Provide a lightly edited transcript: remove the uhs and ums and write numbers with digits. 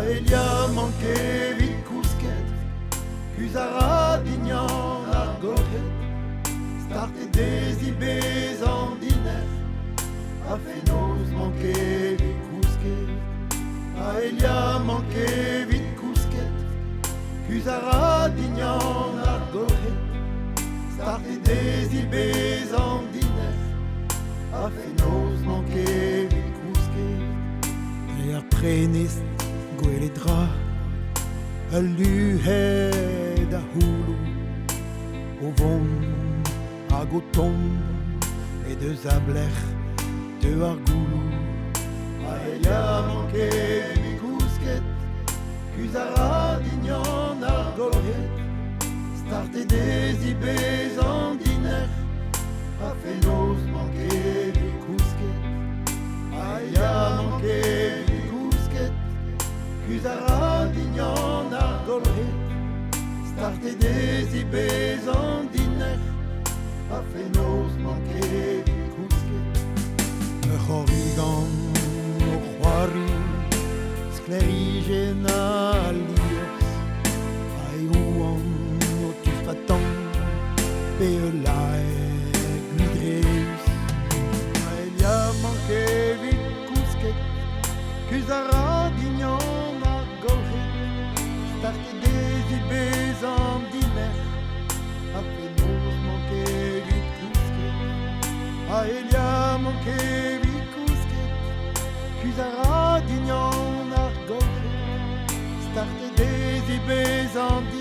Elia manqué vite cousquet, Cusara dignan argoret, Starte des ibés en dîner, a Fénos manqué vite cousquet, Elia manqué vite cousquet, Cusara dignan argoret, Starte des ibés en dîner, a Fénos manqué vite cousquet. Et après nist gweledra a luhed a houlou o vont hag o tomb et deus a blech de ar goulou. Elia manqué vit cousquet, Cusara dignan ar golret, Starte des ibés en dîner, a Fénos manqué vit cousquet. Elia manqué vit cousquet, Cusara dignan ar golret, Starte des ibés en dîner, a Fénos manqué vit cousquet. Ur c'horigan o c'hoari skleриgen a liers a ouan o tufatan pe e laeg midreus. Elia manqué vit cousquet, Cusara dignan ar golret, Starte des ibés en dîner, a Fénos manqué vit cousquet. Elia manqué vit cousquet, Cusara dignan ar golret, Starte des ibés en dîner,